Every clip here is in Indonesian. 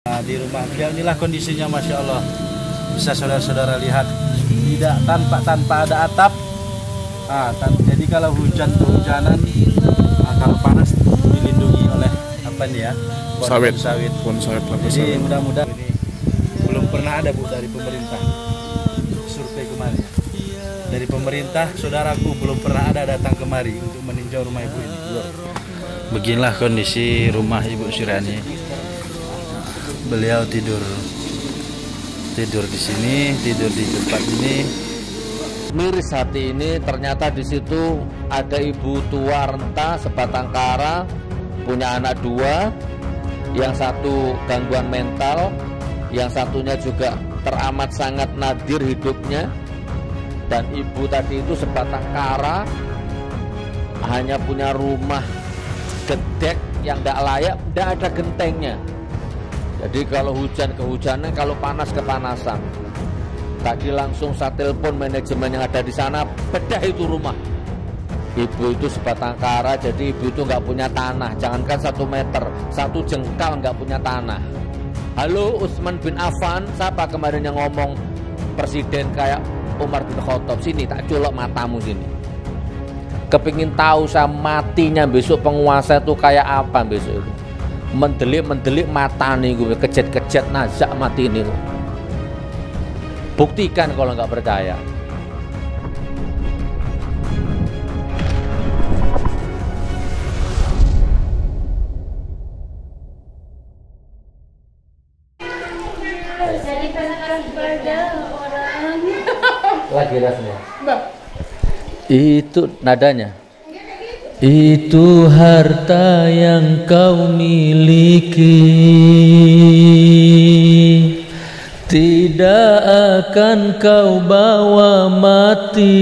Nah, di rumah beliau inilah kondisinya, Masya Allah. Bisa saudara-saudara lihat, tidak tanpa ada atap. Jadi kalau hujan kehujanan, kalau panas dilindungi oleh apa nih ya? Pohon sawit. Jadi mudah-mudahan ini belum pernah ada Bu dari pemerintah survei kemarin. Dari pemerintah, saudaraku belum pernah ada datang kemari untuk meninjau rumah ibu ini. Beginilah kondisi rumah Ibu Syirani. Beliau tidur di sini, tidur di tempat ini. Miris hati ini, ternyata di situ ada ibu tua renta sebatang kara, punya anak dua, yang satu gangguan mental, yang satunya juga teramat sangat nadir hidupnya. Dan ibu tadi itu sebatang kara, hanya punya rumah gedek yang tidak layak, tidak ada gentengnya. Jadi kalau hujan kehujanan, kalau panas kepanasan. Tadi langsung saya telepon manajemen yang ada di sana, bedah itu rumah. Ibu itu sebatang kara, jadi ibu itu nggak punya tanah. Jangankan 1 meter, 1 jengkal nggak punya tanah. Halo, Utsman bin Affan, siapa kemarin yang ngomong presiden kayak Umar bin Khattab? Sini, tak colok matamu sini. Kepingin tahu saya matinya besok penguasa itu kayak apa besok itu? Mendelik mata nih gue, kejet nazak mati ini. Buktikan kalau nggak percaya. Jadi kadang-kadang pada orang Lagi rasanya. Itu nadanya. Itu harta yang kau miliki, tidak akan kau bawa mati.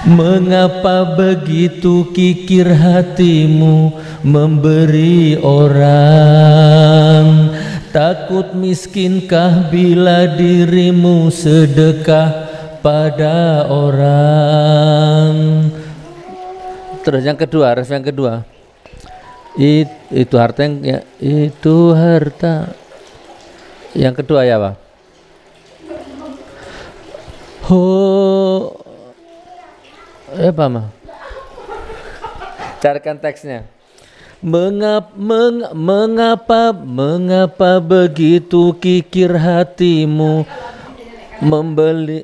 Mengapa begitu kikir hatimu memberi orang? Takut miskinkah bila dirimu sedekah pada orang? Terus yang kedua, ref yang kedua. Itu harta yang ya, itu harta. Yang kedua ya, Pak. Apa mah? Carikan teksnya. Mengapa begitu kikir hatimu membeli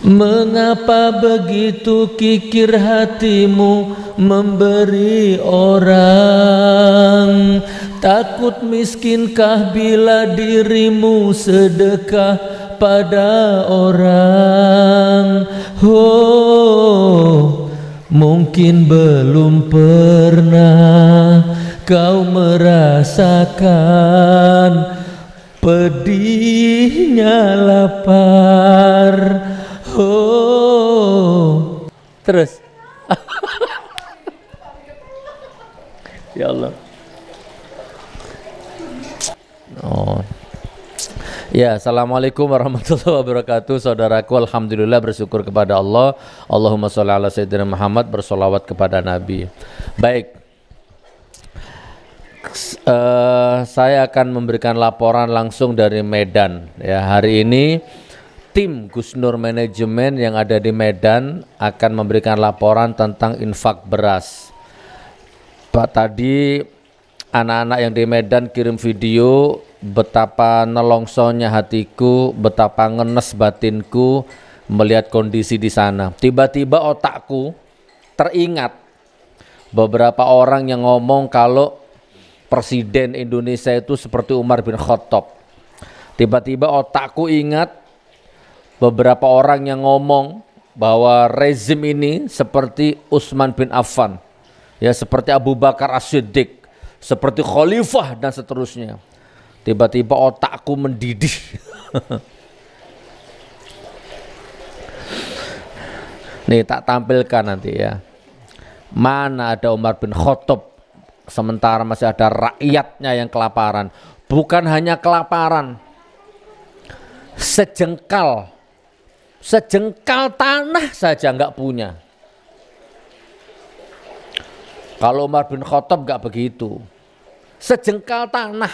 Mengapa begitu kikir hatimu memberi orang? Takut miskinkah bila dirimu sedekah pada orang? Mungkin belum pernah kau merasakan pedihnya lapar. Terus ya Allah. Ya, assalamualaikum warahmatullahi wabarakatuh. Saudaraku, alhamdulillah bersyukur kepada Allah. Allahumma sholli ala sayyidina Muhammad, bersolawat kepada Nabi. Baik, saya akan memberikan laporan langsung dari Medan. Ya, hari ini tim Gus Nur Manajemen yang ada di Medan akan memberikan laporan tentang infak beras. Pak, tadi anak-anak yang di Medan kirim video betapa nelongsonya hatiku, betapa ngenes batinku melihat kondisi di sana. Tiba-tiba otakku teringat beberapa orang yang ngomong kalau Presiden Indonesia itu seperti Umar bin Khattab. Tiba-tiba otakku ingat beberapa orang yang ngomong bahwa rezim ini seperti Utsman bin Affan, ya, seperti Abu Bakar As-Siddiq, seperti khalifah dan seterusnya. Tiba-tiba otakku mendidih. Nih, tak tampilkan nanti ya. Mana ada Umar bin Khattab sementara masih ada rakyatnya yang kelaparan. Bukan hanya kelaparan, sejengkal Sejengkal tanah saja nggak punya. Kalau Umar bin Khattab nggak begitu. Sejengkal tanah,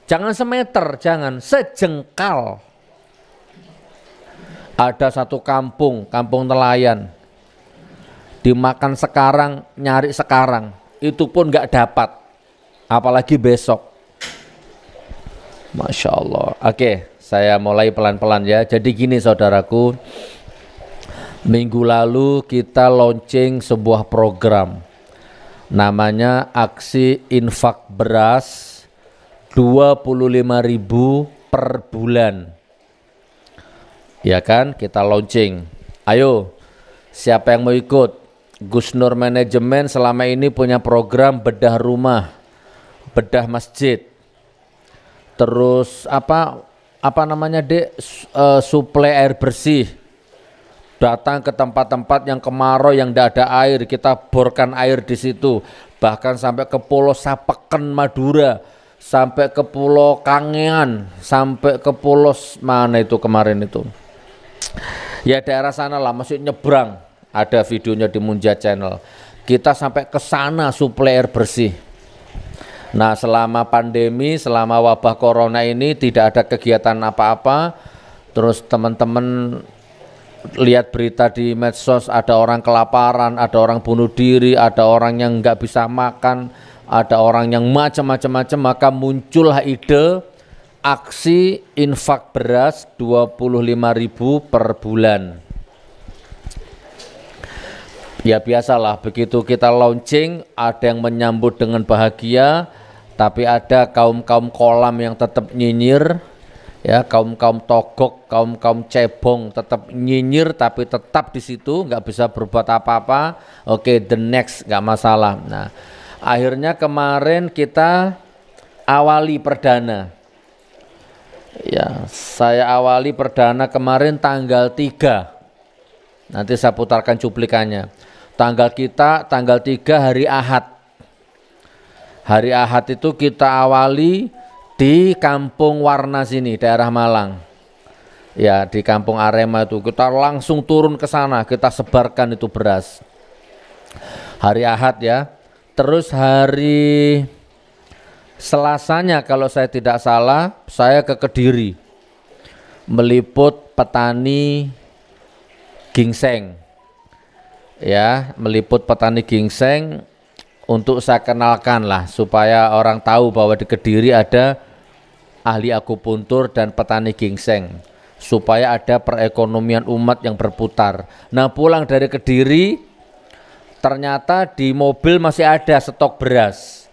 jangan semeter, jangan sejengkal. Ada satu kampung nelayan, dimakan sekarang, nyari sekarang, itu pun nggak dapat, apalagi besok. Masya Allah. Oke, saya mulai pelan-pelan ya. Jadi gini saudaraku, minggu lalu kita launching sebuah program, namanya aksi infak beras 25.000 per bulan. Ya kan, kita launching. Ayo, siapa yang mau ikut? Gus Nur Manajemen selama ini punya program bedah rumah, bedah masjid. Terus apa namanya, Dek? Suplai air bersih. Datang ke tempat-tempat yang kemarau, yang tidak ada air, kita borkan air di situ. Bahkan sampai ke Pulau Sapeken Madura, sampai ke Pulau Kangean, sampai ke Pulau mana itu kemarin itu. Ya daerah sana lah, masih nyebrang. Ada videonya di Munja Channel. Kita sampai ke sana suplai air bersih. Nah, selama pandemi, selama wabah corona ini tidak ada kegiatan apa-apa. Terus teman-teman lihat berita di medsos, ada orang kelaparan, ada orang bunuh diri, ada orang yang nggak bisa makan, ada orang yang macam-macam, maka muncullah ide aksi infak beras 25.000 per bulan. Ya biasalah, begitu kita launching ada yang menyambut dengan bahagia, tapi ada kaum-kaum kolam yang tetap nyinyir, ya kaum-kaum togok, kaum-kaum cebong tetap nyinyir, tapi tetap di situ nggak bisa berbuat apa-apa. Oke, the next, nggak masalah. Nah, akhirnya kemarin kita awali perdana. Ya, saya awali perdana kemarin tanggal 3. Nanti saya putarkan cuplikannya. Tanggal 3 hari Ahad. Hari Ahad itu kita awali di Kampung Warna sini, daerah Malang. Ya, di Kampung Arema itu kita langsung turun ke sana, kita sebarkan itu beras. Hari Ahad ya. Terus hari Selasanya kalau saya tidak salah, saya ke Kediri meliput petani gingseng. Ya, meliput petani gingseng untuk saya kenalkan lah, supaya orang tahu bahwa di Kediri ada ahli akupuntur dan petani gingseng, supaya ada perekonomian umat yang berputar. Nah, pulang dari Kediri ternyata di mobil masih ada stok beras.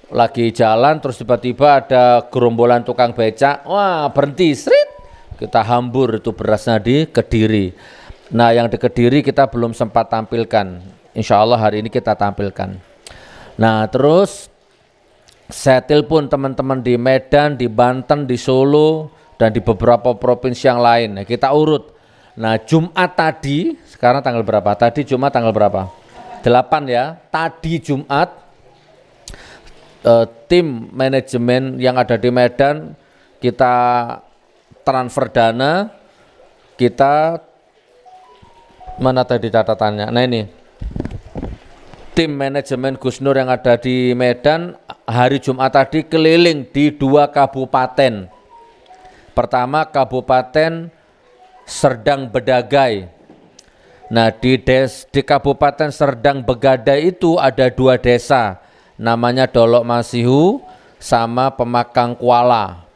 Lagi jalan terus tiba-tiba ada gerombolan tukang becak, wah berhenti, srit, kita hambur itu berasnya di Kediri. Nah, yang di Kediri kita belum sempat tampilkan, insya Allah hari ini kita tampilkan. Nah, terus saya telepon teman-teman di Medan, di Banten, di Solo, dan di beberapa provinsi yang lain. Nah, kita urut. Nah, Jumat tadi, sekarang tanggal berapa? Tadi Jumat tanggal berapa? 8 ya, tadi Jumat. Tim manajemen yang ada di Medan kita transfer dana, kita mana tadi catatannya, nah ini tim manajemen Gus Nur yang ada di Medan hari Jumat tadi keliling di 2 kabupaten. Pertama Kabupaten Serdang Bedagai. Nah, di Kabupaten Serdang Begadai itu ada 2 desa, namanya Dolok Masihu sama Pemakang Kuala.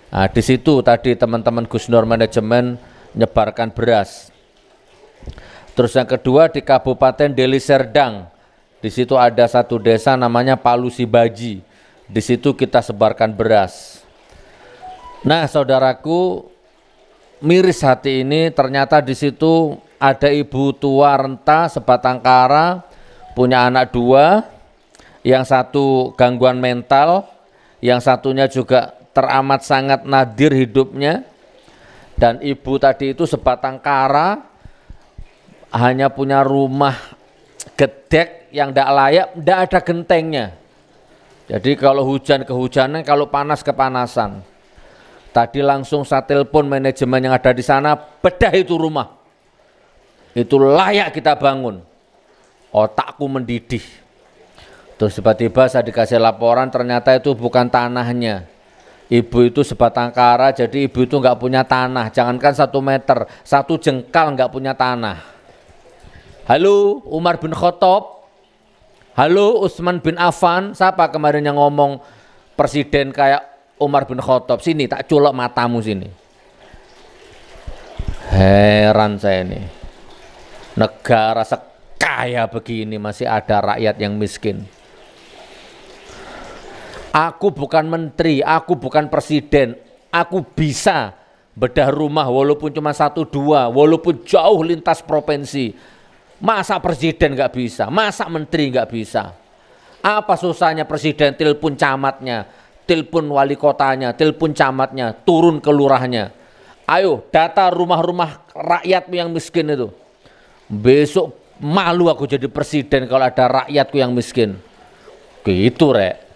Nah, di situ tadi teman-teman Gus Nur Manajemen nyebarkan beras. Terus yang kedua di Kabupaten Deli Serdang. Di situ ada 1 desa namanya Palu Sibaji. Di situ kita sebarkan beras. Nah, saudaraku, miris hati ini, ternyata di situ ada ibu tua renta sebatang kara, punya anak 2. Yang satu gangguan mental, yang satunya juga teramat sangat nadir hidupnya. Dan ibu tadi itu sebatang kara, hanya punya rumah gedek yang tidak layak, tidak ada gentengnya. Jadi kalau hujan kehujanan, kalau panas kepanasan. Tadi langsung saya telepon manajemen yang ada di sana, bedah itu rumah. Itu layak kita bangun. Otakku mendidih. Terus tiba-tiba saya dikasih laporan ternyata itu bukan tanahnya. Ibu itu sebatang kara, jadi ibu itu nggak punya tanah. Jangankan 1 meter, 1 jengkal nggak punya tanah. Halo Umar bin Khattab. Halo Utsman bin Affan. Siapa kemarin yang ngomong presiden kayak Umar bin Khattab? Sini tak culok matamu sini. Heran saya ini. Negara sekaya begini masih ada rakyat yang miskin. Aku bukan menteri, aku bukan presiden. Aku bisa bedah rumah walaupun cuma 1-2, walaupun jauh lintas provinsi. Masa presiden nggak bisa? Masa menteri nggak bisa? Apa susahnya presiden telepon camatnya, telepon wali kotanya, telepon camatnya, turun ke lurahnya. Ayo data rumah-rumah rakyatmu yang miskin itu. Besok malu aku jadi presiden kalau ada rakyatku yang miskin. Gitu rek.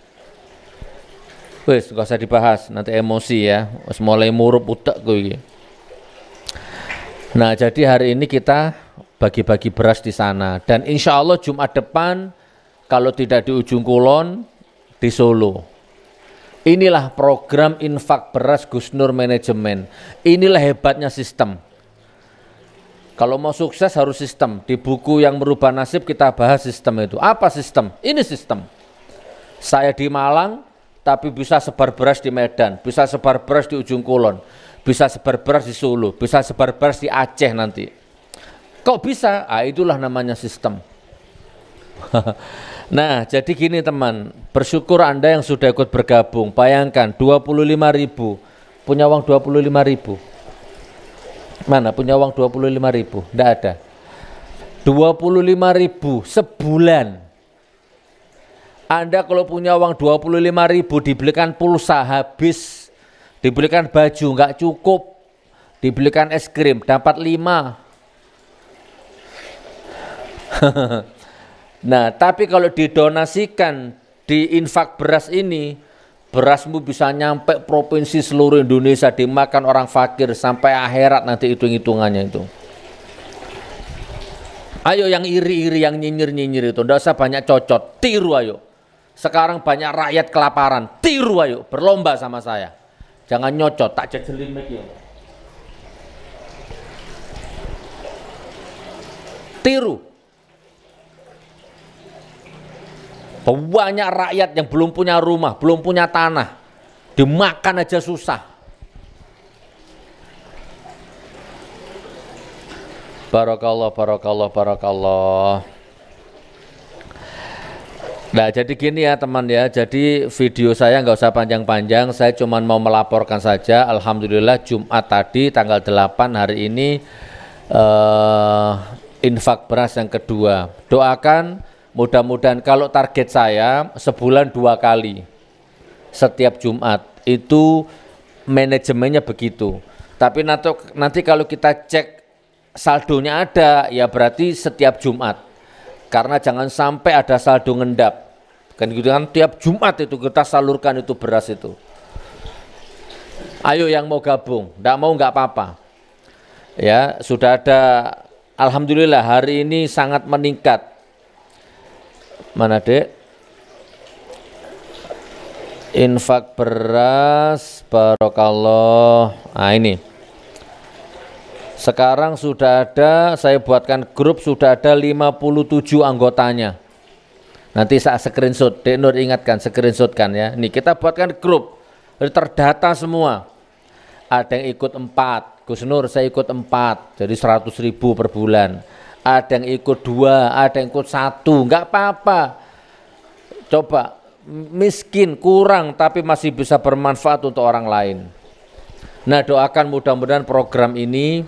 Wes gak usah dibahas, nanti emosi ya. Wes mulai murup utek gue. Nah jadi hari ini kita bagi-bagi beras di sana. Dan insya Allah Jumat depan kalau tidak di Ujung Kulon, di Solo. Inilah program infak beras Gus Nur Manajemen. Inilah hebatnya sistem. Kalau mau sukses harus sistem. Di buku yang merubah nasib kita bahas sistem itu. Apa sistem? Ini sistem. Saya di Malang tapi bisa sebar beras di Medan, bisa sebar beras di Ujung Kulon, bisa sebar beras di Solo, bisa sebar beras di Aceh nanti. Kok bisa? Ah, itulah namanya sistem. Nah, jadi gini teman, bersyukur Anda yang sudah ikut bergabung. Bayangkan 25.000, punya uang 25.000. Mana punya uang 25.000? Tidak ada. 25.000 sebulan. Anda kalau punya uang 25.000 dibelikan pulsa habis, dibelikan baju nggak cukup, dibelikan es krim dapat 5. Nah, tapi kalau didonasikan di infak beras ini, berasmu bisa nyampe provinsi seluruh Indonesia, dimakan orang fakir sampai akhirat nanti hitung-hitungannya itu. Ayo yang iri-iri, yang nyinyir-nyinyir itu, nggak usah banyak cocot, tiru ayo. Sekarang banyak rakyat kelaparan, tiru ayo, berlomba sama saya. Jangan nyocot, tak jejelin mic ya. Tiru. Banyak rakyat yang belum punya rumah, belum punya tanah, dimakan aja susah. Barakallah, barakallah, barakallah. Nah jadi gini ya teman ya, jadi video saya nggak usah panjang-panjang, saya cuma mau melaporkan saja. Alhamdulillah Jumat tadi tanggal 8 hari ini infak beras yang kedua. Doakan mudah-mudahan, kalau target saya sebulan 2 kali setiap Jumat, itu manajemennya begitu. Tapi nanti kalau kita cek saldonya ada, ya berarti setiap Jumat. Karena jangan sampai ada saldo ngendap. Kan gitu kan, tiap Jumat itu kita salurkan itu beras itu. Ayo yang mau gabung, enggak mau enggak apa-apa. Ya, sudah ada, alhamdulillah hari ini sangat meningkat. Mana Dek? Infak beras, barakallah. Nah ini. Sekarang sudah ada, saya buatkan grup, sudah ada 57 anggotanya. Nanti saya screenshot, Dek Nur ingatkan, screenshotkan ya. Nih kita buatkan grup, terdata semua. Ada yang ikut 4, Gus Nur saya ikut 4, jadi 100.000 per bulan. Ada yang ikut 2, ada yang ikut 1, enggak apa-apa. Coba, miskin, kurang, tapi masih bisa bermanfaat untuk orang lain. Nah doakan mudah-mudahan program ini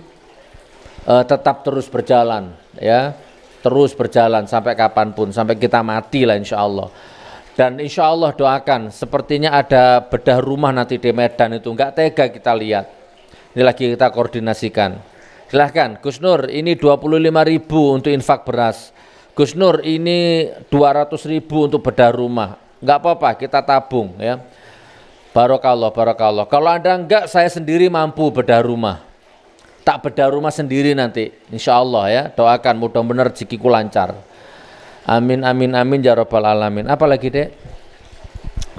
tetap terus berjalan ya, terus berjalan sampai kapanpun, sampai kita mati lah insya Allah. Dan insya Allah doakan, sepertinya ada bedah rumah nanti di Medan itu, nggak tega kita lihat. Ini lagi kita koordinasikan. Silahkan Gus Nur, ini 25.000 untuk infak beras. Gus Nur ini 200.000 untuk bedah rumah. Nggak apa-apa, kita tabung ya. Barokallah, barokallah. Kalau Anda enggak, saya sendiri mampu bedah rumah. Tak bedah rumah sendiri nanti, insya Allah ya. Doakan mudah-mudahan rezekiku lancar. Amin, amin, amin ya rabbal alamin. Apalagi dek?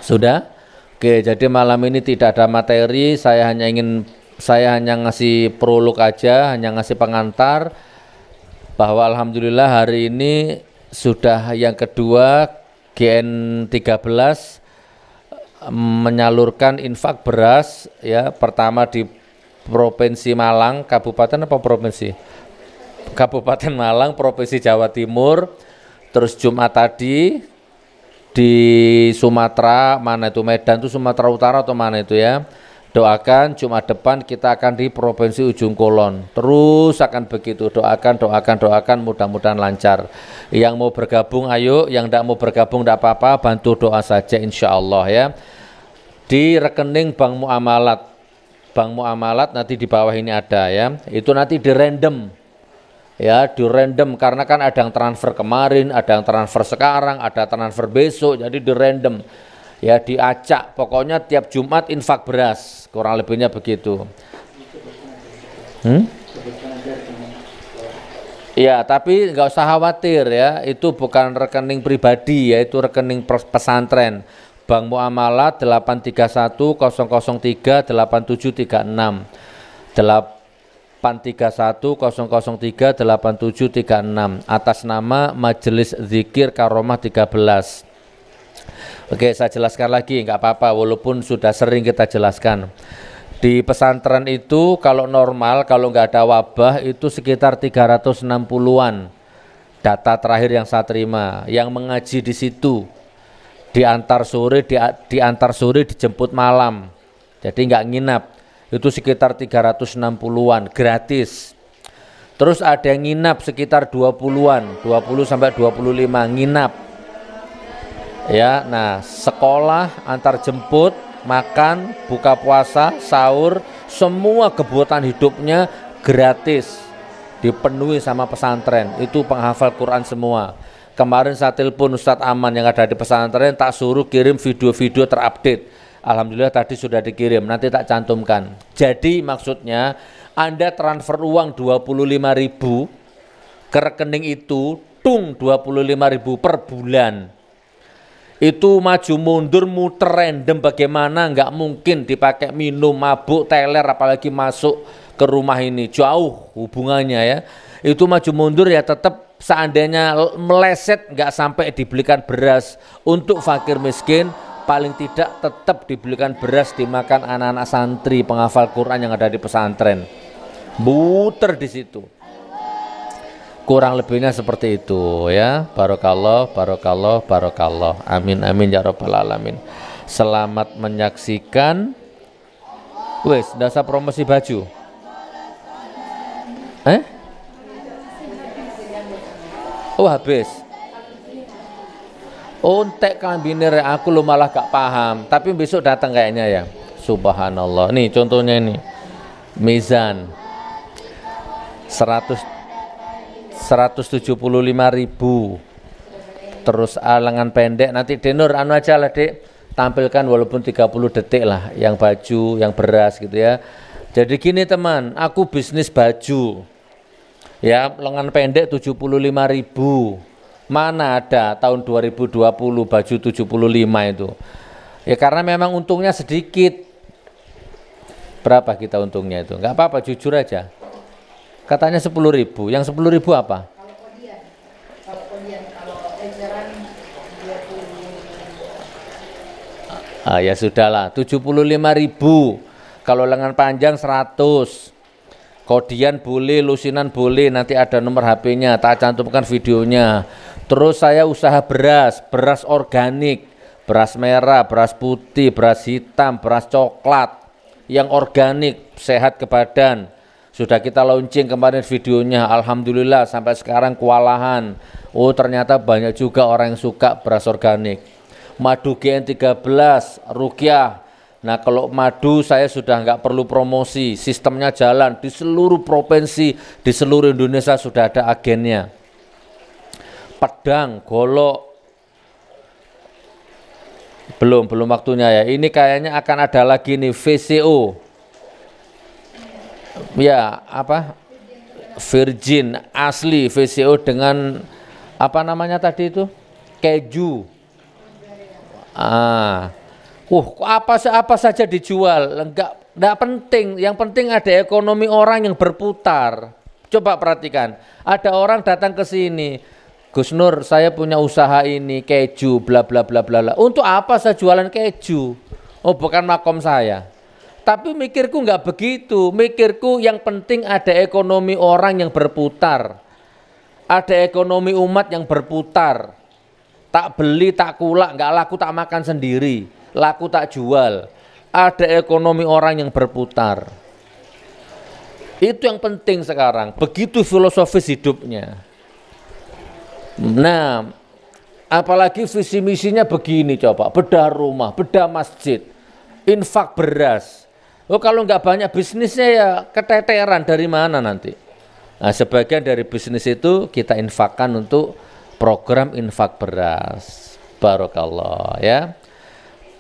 Sudah? Oke, jadi malam ini tidak ada materi. Saya hanya ngasih prolog aja, hanya ngasih pengantar. Bahwa alhamdulillah hari ini sudah yang kedua GN13 menyalurkan infak beras ya, pertama di Provinsi Malang, Kabupaten apa provinsi? Kabupaten Malang, Provinsi Jawa Timur. Terus Jumat tadi di Sumatera, mana itu, Medan itu Sumatera Utara atau mana itu ya. Doakan Jumat depan kita akan di Provinsi Ujung Kulon. Terus akan begitu, doakan, mudah-mudahan lancar. Yang mau bergabung ayo, yang tidak mau bergabung tidak apa-apa, bantu doa saja insya Allah ya. Di rekening Bank Muamalat nanti di bawah ini ada ya. Itu nanti di random ya, di random karena kan ada yang transfer kemarin, ada yang transfer sekarang, ada transfer besok, jadi di random. Ya diacak, pokoknya tiap Jumat infak beras, kurang lebihnya begitu. Ya, tapi nggak usah khawatir ya, itu bukan rekening pribadi ya, itu rekening pesantren. Bank Muamalat 831 003 8736 831 003 8736 atas nama Majelis Zikir Karomah 13. Oke, saya jelaskan lagi, nggak apa-apa walaupun sudah sering kita jelaskan. Di pesantren itu kalau normal, kalau nggak ada wabah itu sekitar 360-an. Data terakhir yang saya terima, yang mengaji di situ diantar sore dijemput malam. Jadi nggak nginap. Itu sekitar 360-an gratis. Terus ada yang nginap sekitar 20-an, 20 sampai 25 nginap. Ya, nah sekolah, antar jemput, makan, buka puasa, sahur, semua kebutuhan hidupnya gratis, dipenuhi sama pesantren. Itu penghafal Quran semua. Kemarin saya telepon Ustadz Aman yang ada di pesantren, tak suruh kirim video-video terupdate. Alhamdulillah tadi sudah dikirim, nanti tak cantumkan. Jadi maksudnya Anda transfer uang 25.000 ke rekening itu, tung 25.000 per bulan. Itu maju mundur muter random bagaimana, nggak mungkin dipakai minum, mabuk, teler, apalagi masuk ke rumah ini, jauh hubungannya ya. Itu maju mundur ya tetap seandainya meleset nggak sampai dibelikan beras untuk fakir miskin, paling tidak tetap dibelikan beras dimakan anak-anak santri penghafal Quran yang ada di pesantren. Muter di situ. Kurang lebihnya seperti itu ya. Barokallah, barokallah, barokallah. Amin, amin ya rabbal alamin. Selamat menyaksikan. Wes, dasar promosi baju. Oh habis. Ontek kambinir aku lo malah gak paham. Tapi besok datang kayaknya ya. Subhanallah. Nih contohnya ini. Mizan 175.000. Terus lengan pendek nanti Denur anu aja lah Dek, tampilkan walaupun 30 detik lah yang baju, yang beras gitu ya. Jadi gini teman, aku bisnis baju ya, lengan pendek 75.000. Mana ada tahun 2020 baju 75 itu ya, karena memang untungnya sedikit. Berapa kita untungnya itu? Nggak apa-apa, jujur aja. Katanya 10.000. Yang 10.000 apa? Kalau eceran 20. Ya sudahlah, 75.000. Kalau lengan panjang 100. Kodian boleh, lusinan boleh, nanti ada nomor HP-nya, tak cantumkan videonya. Terus saya usaha beras, beras organik, beras merah, beras putih, beras hitam, beras coklat, yang organik, sehat ke badan. Sudah kita launching kemarin videonya, alhamdulillah sampai sekarang kewalahan. Oh ternyata banyak juga orang yang suka beras organik. Madu GN13, Ruqyah. Nah kalau madu saya sudah nggak perlu promosi, sistemnya jalan di seluruh provinsi, di seluruh Indonesia sudah ada agennya. Pedang, golok, Belum waktunya ya. Ini kayaknya akan ada lagi nih VCO. Ya, apa? Virgin asli VCO dengan apa namanya tadi itu? Keju. Apa saja dijual. Enggak penting. Yang penting ada ekonomi orang yang berputar. Coba perhatikan. Ada orang datang ke sini. Gus Nur, saya punya usaha ini, keju, bla bla bla bla bla. Untuk apa saya jualan keju? Oh, bukan makom saya. Tapi mikirku nggak begitu. Mikirku yang penting ada ekonomi orang yang berputar. Ada ekonomi umat yang berputar. Tak beli, tak kulak, nggak laku tak makan sendiri. Laku tak jual. Ada ekonomi orang yang berputar. Itu yang penting sekarang. Begitu filosofis hidupnya. Nah, apalagi visi misinya begini coba, bedah rumah, bedah masjid, infak beras. Oh, kalau nggak banyak bisnisnya ya keteteran dari mana nanti? Nah, sebagian dari bisnis itu kita infakkan untuk program infak beras. Barakallah ya.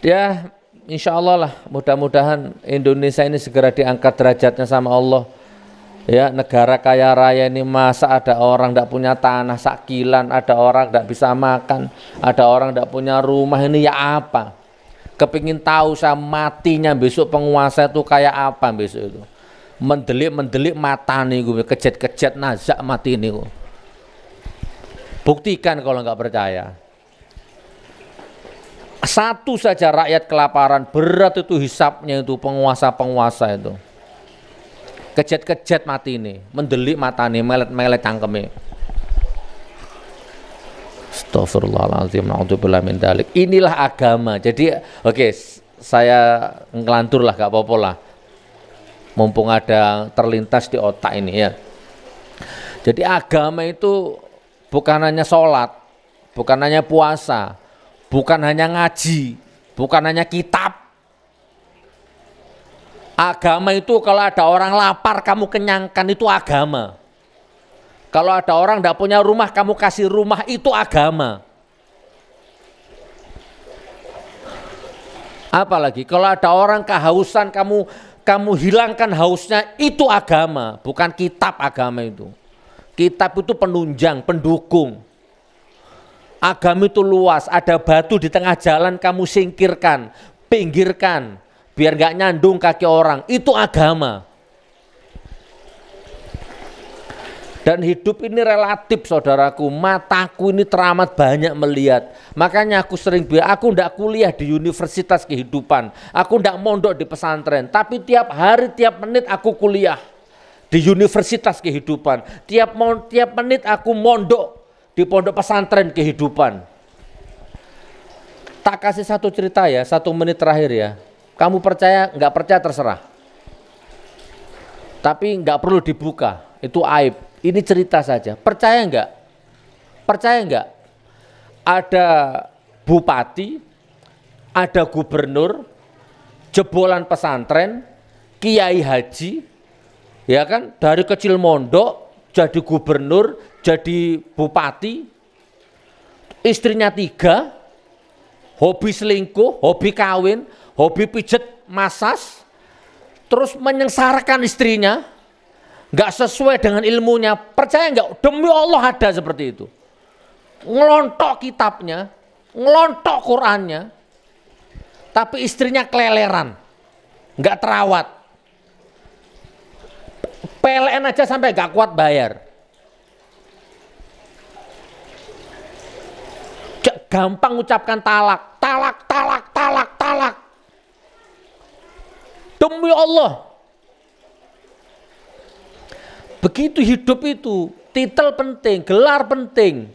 Ya, insya Allah lah, mudah-mudahan Indonesia ini segera diangkat derajatnya sama Allah. Ya, negara kaya raya ini masa ada orang tidak punya tanah sakilan, ada orang tidak bisa makan, ada orang tidak punya rumah, ini ya apa? Kepingin tahu saya matinya besok penguasa itu kayak apa besok itu? Mendelik mata nih gue, kejet nazak mati ini gue. Buktikan kalau nggak percaya. Satu saja rakyat kelaparan, berat itu hisapnya itu penguasa itu. Kejet mati ini, mendelik mata nih, melet cangkeme. Astagfirullahaladzim, na'udzubillah min dalik. Inilah agama. Jadi oke, saya ngelantur lah, gak apa-apa lah. Mumpung ada terlintas di otak ini ya. Jadi agama itu bukan hanya sholat, bukan hanya puasa, bukan hanya ngaji, bukan hanya kitab. Agama itu kalau ada orang lapar kamu kenyangkan, itu agama. Kalau ada orang tidak punya rumah kamu kasih rumah, itu agama. Apalagi kalau ada orang kehausan kamu hilangkan hausnya, itu agama, bukan kitab agama itu. Kitab itu penunjang, pendukung. Agama itu luas, ada batu di tengah jalan kamu singkirkan, pinggirkan. Biar nggak nyandung kaki orang, itu agama. Dan hidup ini relatif saudaraku, mataku ini teramat banyak melihat. Makanya aku sering bilang, aku ndak kuliah di universitas kehidupan, aku ndak mondok di pesantren, tapi tiap hari, tiap menit aku kuliah di universitas kehidupan. Tiap menit aku mondok di pondok pesantren kehidupan. Tak kasih satu cerita ya, 1 menit terakhir ya. Kamu percaya, nggak percaya terserah. Tapi nggak perlu dibuka, itu aib. Ini cerita saja. Percaya nggak? Percaya nggak? Ada bupati, ada gubernur, jebolan pesantren, kiai haji, ya kan? Dari kecil mondok, jadi gubernur, jadi bupati, istrinya 3, hobi selingkuh, hobi kawin, hobi pijet masas, terus menyengsarakan istrinya, nggak sesuai dengan ilmunya. Percaya nggak? Demi Allah ada seperti itu. Ngelontok kitabnya, ngelontok Qurannya, tapi istrinya keleleran, nggak terawat. PLN aja sampai nggak kuat bayar. Gampang ucapkan talak. Demi Allah. Begitu hidup itu, titel penting, gelar penting,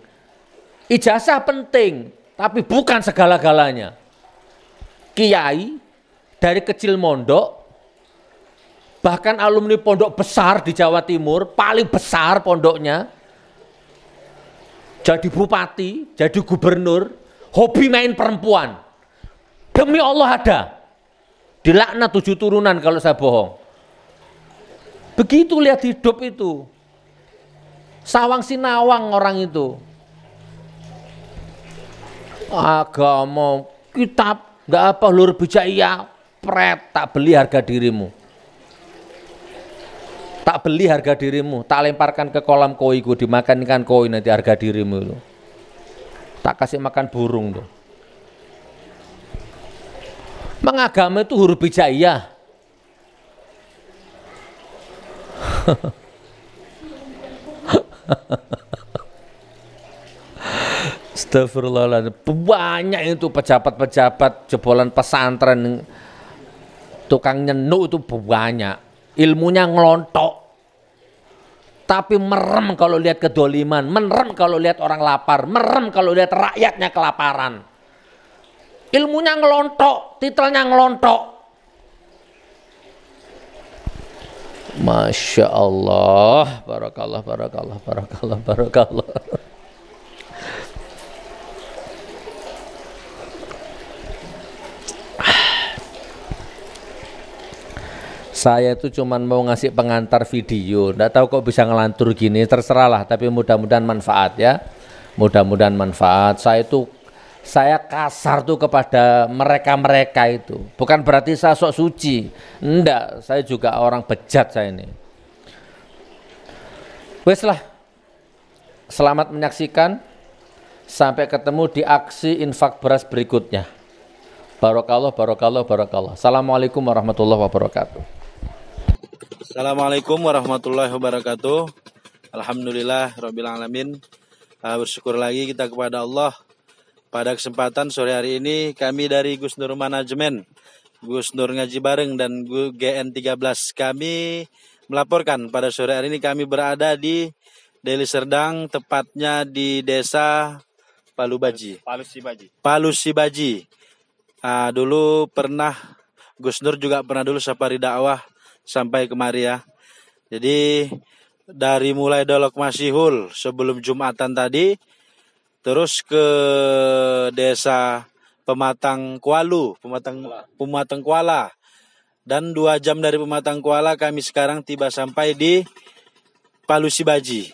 ijazah penting, tapi bukan segala-galanya. Kiai dari kecil mondok, bahkan alumni pondok besar di Jawa Timur, paling besar pondoknya, jadi bupati, jadi gubernur, hobi main perempuan. Demi Allah ada. Dilaknat 7 turunan kalau saya bohong. Begitu lihat hidup itu. Sawang sinawang orang itu. Agama, kitab, Nggak apa Lur bijak, iya pret, tak beli harga dirimu. Tak beli harga dirimu, tak lemparkan ke kolam koiku, dimakan ikan koi nanti harga dirimu itu. Tak kasih makan burung tuh. Mengagama itu huruf hijaiyah. Astagfirullahaladzim. Banyak itu pejabat-pejabat jebolan pesantren, tukang nyenuk itu banyak. Ilmunya ngelontok, tapi merem kalau lihat kedoliman, merem kalau lihat orang lapar, merem kalau lihat rakyatnya kelaparan. Ilmunya ngelontok, titelnya ngelontok. Masya Allah, barakallah, barakallah, barakallah, barakallah. Saya itu cuman mau ngasih pengantar video, nggak tahu kok bisa ngelantur gini, terserahlah, tapi mudah-mudahan manfaat ya, mudah-mudahan manfaat. Saya kasar tuh kepada mereka-mereka itu, bukan berarti saya sok suci, enggak, saya juga orang bejat saya ini. Wes lah, selamat menyaksikan, sampai ketemu di aksi infak beras berikutnya. Barakallah, barakallah, barakallah. Assalamualaikum warahmatullahi wabarakatuh. Assalamualaikum warahmatullahi wabarakatuh. Alhamdulillah rabbil alamin. Bersyukur lagi kita kepada Allah. Pada kesempatan sore hari ini kami dari Gus Nur Manajemen, Gus Nur Ngaji Bareng dan GN13 kami melaporkan pada sore hari ini kami berada di Deli Serdang, tepatnya di Desa Palubaji. Palusibaji. Dulu pernah Gus Nur juga pernah dulu safari dakwah sampai kemari ya. Jadi dari mulai Dolok Masihul sebelum Jumatan tadi, terus ke Desa Pematang Kuala, dan 2 jam dari Pematang Kuala kami sekarang tiba sampai di Palusibaji.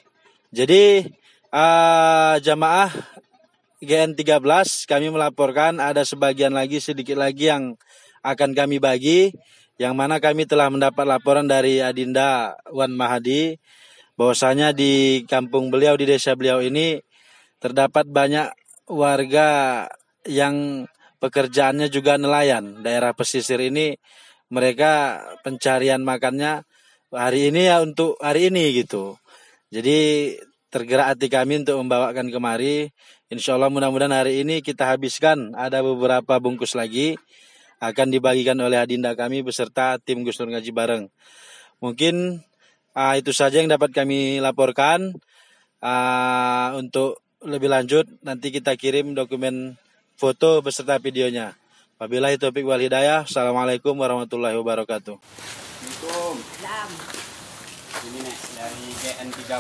Jadi jamaah GN13 kami melaporkan ada sebagian lagi, sedikit lagi yang akan kami bagi, yang mana kami telah mendapat laporan dari Adinda Wan Mahadi bahwasanya di kampung beliau, di desa beliau ini terdapat banyak warga yang pekerjaannya juga nelayan. Daerah pesisir ini mereka pencarian makannya hari ini ya untuk hari ini gitu. Jadi tergerak hati kami untuk membawakan kemari. Insya Allah mudah-mudahan hari ini kita habiskan. Ada beberapa bungkus lagi akan dibagikan oleh adinda kami beserta tim Gus Nur Ngaji Bareng. Mungkin itu saja yang dapat kami laporkan. Untuk lebih lanjut nanti kita kirim dokumen foto beserta videonya. Wabillahi taufiq wal hidayah. Assalamualaikum warahmatullahi wabarakatuh. Assalamualaikum. Ini nih dari GN13.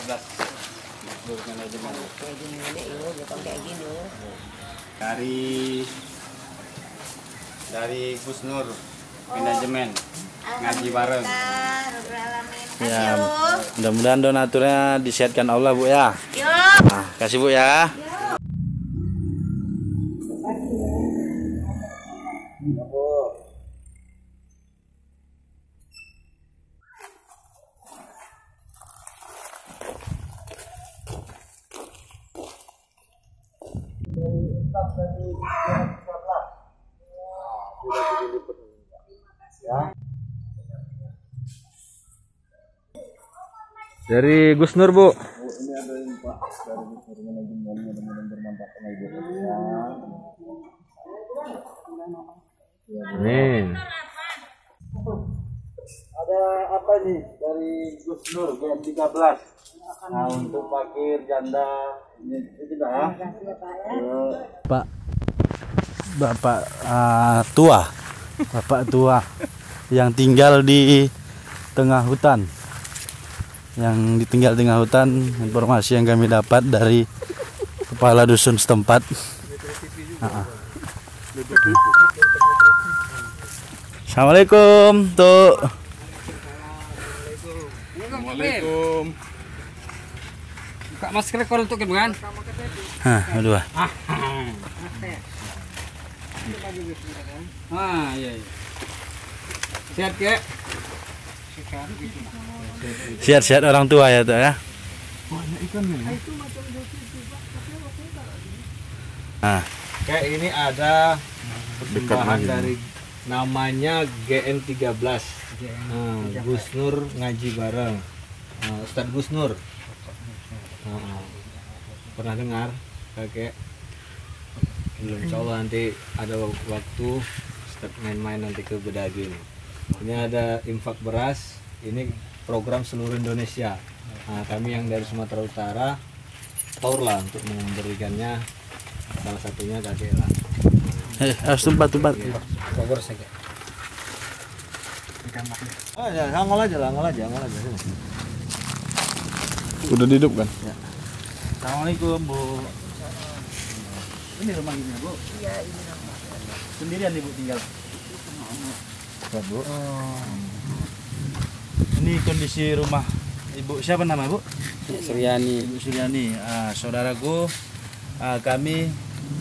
Dari Gus Nur Manajemen Ngaji Bareng. Ya, mudah-mudahan donaturnya disehatkan Allah Bu ya. Kasih Bu ya. Dari Gus Nur Bu. Ini ada yang Pak dari Gus Nur Manajemen, mudah-mudahan bermanfaat sama ibu. Amin. Ada apa nih dari Gus Nur GN13? Nah, untuk fakir janda ini sudah ya. Bapak tua yang tinggal di tengah hutan. Yang ditinggal tengah hutan, informasi yang kami dapat dari kepala dusun setempat. Assalamualaikum tuh. Assalamualaikum. Buka masker kalau untuk gimana? Aduh. Ah, iya. Sehat kek. Sehat-sehat orang tua ya, tuh ya. Banyak ikan nih. Ah, Kayak ini ada persembahan dari namanya GN13. Gus Nur ngaji bareng. Ustadz Gus Nur. Pernah dengar kakek? Belum. Insya Allah nanti ada waktu Ustadz main-main nanti ke Bedagi. Ini ada infak beras. Ini program seluruh Indonesia. Kami yang dari Sumatera Utara tahu lah untuk memberikannya. Salah satunya kakek lah. harus tempat. Cover saya. Oh ya, angol aja. Sini. Udah hidup kan? Ya. Assalamualaikum, Bu. Ini rumah ini, Bu? Iya, ini rumah. Sendirian Ibu tinggal? Ya, Bu. Ini kondisi rumah Ibu siapa nama, Bu? Suryani. Ibu Suryani. Saudaraku, kami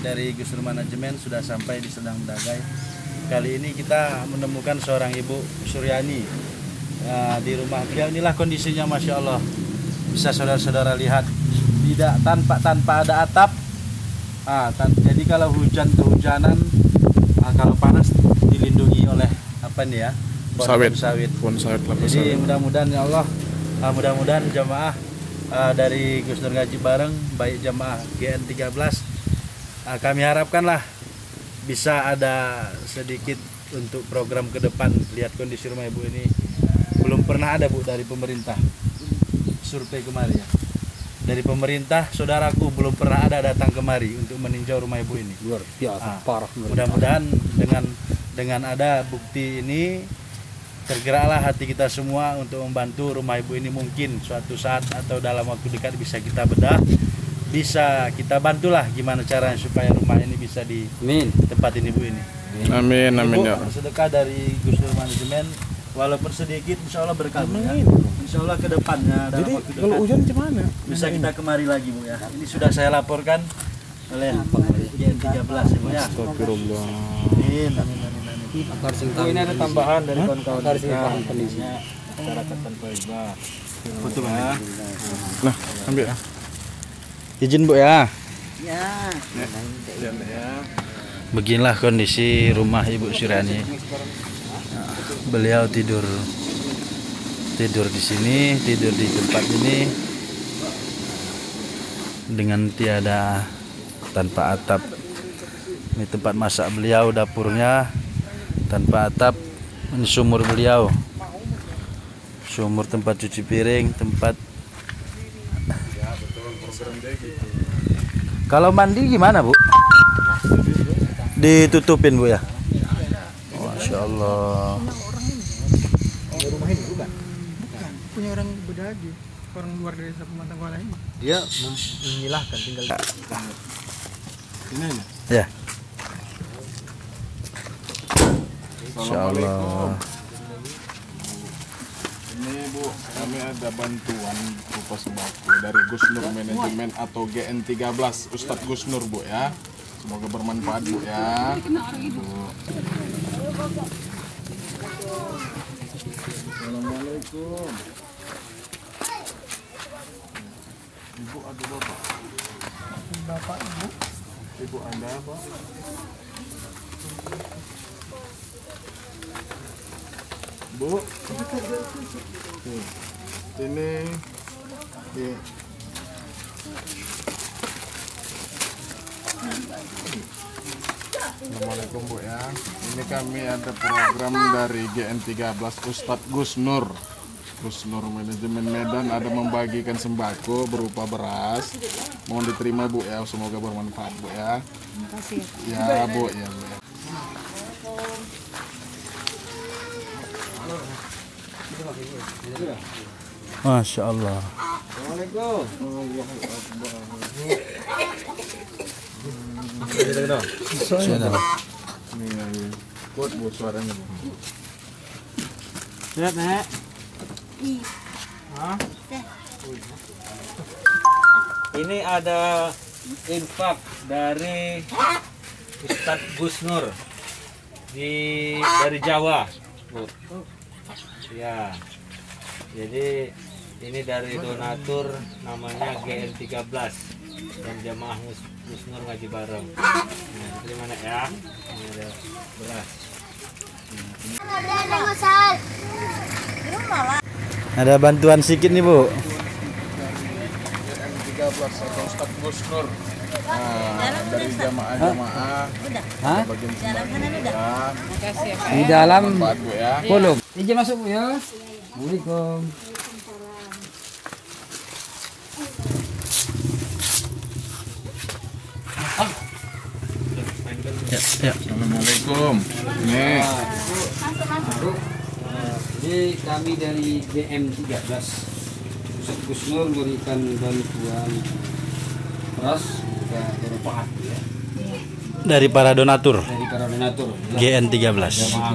dari Gus Nur Manajemen sudah sampai di Sendang Dagai. Kali ini kita menemukan seorang Ibu Suryani di rumah beliau. Inilah kondisinya, Masya Allah. Bisa saudara-saudara lihat, tidak tanpa ada atap. Jadi kalau hujanan, kalau panas dilindungi oleh apa nih ya? Pohon sawit. Jadi mudah-mudahan ya Allah, mudah-mudahan jamaah dari Gus Nur Ngaji Bareng, baik jamaah GN13, kami harapkanlah bisa ada sedikit untuk program ke depan. Lihat kondisi rumah Ibu ini belum pernah ada, Bu, dari pemerintah. Survei kemari ya. Dari pemerintah, saudaraku, belum pernah ada datang kemari untuk meninjau rumah Ibu ini. Luar biasa, parah. Mudah-mudahan dengan ada bukti ini tergeraklah hati kita semua untuk membantu rumah Ibu ini. Mungkin suatu saat atau dalam waktu dekat bisa kita bedah, bisa kita bantulah gimana caranya supaya rumah ini bisa di tempat ini, Bu ini. Amin, Ibu, ya. sedekah dari Gus Nur Manajemen walaupun sedikit, insya Allah berkah, ya. Insya Allah ke depannya dalam waktu dekat. Kalau hujan gimana? Bisa kita kemari lagi, Bu ya. Ini sudah saya laporkan oleh GN13 ya, Bu ya. Astagfirullah. Amin. Ini ada tambahan dari kawan-kawan Kondisinya masyarakat tanpa hibah. Foto ya. Nah, ambil ya. Izin, Bu ya. Ya. Beginilah kondisi rumah Ibu Suryani. Beliau tidur di sini, tidur di tempat ini dengan tanpa atap. Ini tempat masak beliau, dapurnya tanpa atap. Ini sumur beliau, sumur tempat cuci piring, tempat. Kalau mandi gimana, Bu? Ditutupin, Bu ya. Masya Allah. Punya orang Bedagi, orang luar dari Sumatera Utara ini. Dia menyilahkan tinggal. Ini. Ya. Masya Allah. Ini, Bu, kami ada bantuan berupa sembako dari Gus Nur Manajemen atau GN13 Ustadz Gus Nur, Bu ya. Semoga bermanfaat, Bu ya. Bu. Assalamualaikum. Ibu ada bapak? Bapak Ibu. Ibu Anda apa? Bu. Ini. Ya. Assalamualaikum, Bu ya. Ini kami ada program dari GN13 Ustadz Gus Nur Manajemen Medan ada membagikan sembako berupa beras. Mohon diterima, Bu ya, semoga bermanfaat, Bu ya. Terima kasih. Ya, Bu ya, Bu ya. Masya Allah. Assalamualaikum. Ini kuat, Bu, suaranya, Bu. Lihat, Nek. Ini ada infak dari Ustadz Gus Nur dari Jawa, Bu. Ya. Jadi ini dari donatur namanya GN13 dan jamaah Gus Nur ngaji bareng. Nah, terima ya. Ini ada beras. Ada bantuan sedikit nih, Bu. GN13 atau Ustadz Gus Nur. Nah, dari jamaah-jamaah bagian sembako Di dalam Bu ya. belum. Izin masuk Bu ya. Assalamualaikum. Assalamualaikum. Nih. Ini kami dari GM13 Ustadz Gus Nur memberikan bantuan beras juga berupa ya, Dari para donatur dari para donatur GN13. Nah,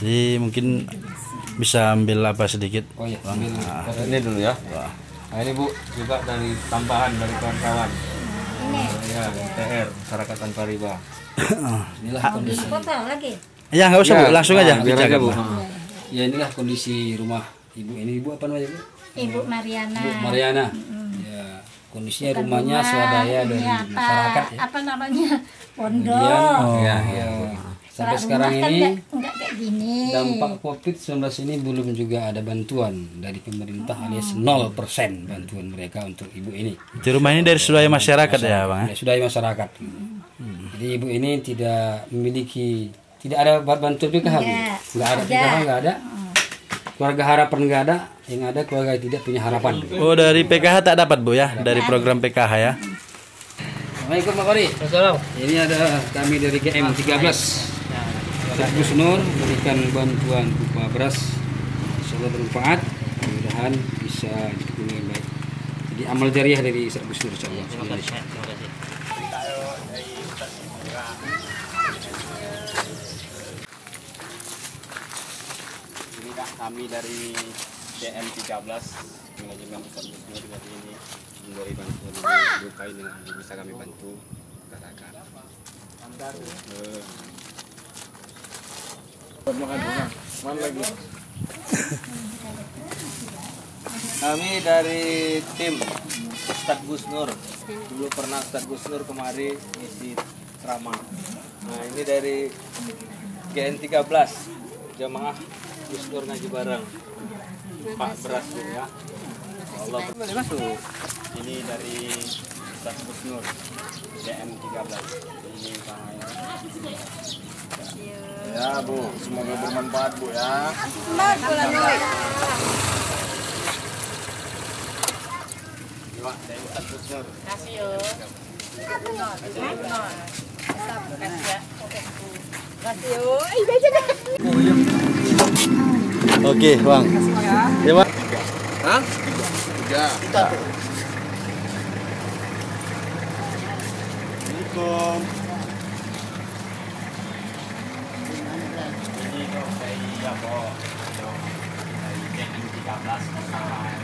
Jadi mungkin bisa ambil apa sedikit. oh ya, ambil Ini dulu ya. Nah, ini Bu juga dari tambahan dari kawan-kawan. Ya, TR Masyarakat Tanpa Riba. inilah kondisi. Ya nggak usah, Bu, langsung aja. biar Bicara, aja, Bu. Pak. Ya inilah kondisi rumah ibu ini. Ibu apa namanya Bu? Ibu Mariana. Bu Mariana. Ya, kondisinya rumahnya swadaya dari masyarakat ya. Apa namanya? Pondok. Kemudian, Ya, ya, sampai Rumah sekarang kan ini enggak kayak gini. dampak COVID-19 ini belum juga ada bantuan dari pemerintah alias 0% bantuan mereka untuk ibu ini. Di rumah ini dari swadaya masyarakat ya, Bang. Ya, sudah masyarakat. Jadi ibu ini tidak memiliki, tidak ada bantuan PKH. Bu. Nggak ada PKH, nggak ada. Keluarga harapan nggak ada, yang ada keluarga yang tidak punya harapan. Oh, dari PKH tak dapat, Bu ya, dari program PKH ya. Assalamualaikum Pak Kori. Ini ada kami dari GM13. Ustadz Gus Nur memberikan bantuan berupa beras, insyaallah bermanfaat, mudah-mudahan bisa didukung dengan baik. Jadi amal jariah dari Ustadz Gus Nur insyaallah. Ini kami dari GM13 manajemen Ustadz Gus Nur hari ini memberi bantuan dukai dengan bisa kami bantu katakan. Mana lagi? Kami dari tim Ustadz Gus Nur. Dulu pernah Ustadz Gus Nur kemari ngisi ceramah. Nah, ini dari GN13 jamaah Gus Nur ngaji bareng. Pak beras Bu ya. Allah masuk. Ini dari Ustadz Gus Nur GM13. Ini bahaya. Ya Bu, semoga bermanfaat Bu ya. Pak dari Ustadz Gus Nur. Oke, Bang. Ya, Bang. Hah? 3. Ini kok saya apa? Dari GM13 masalah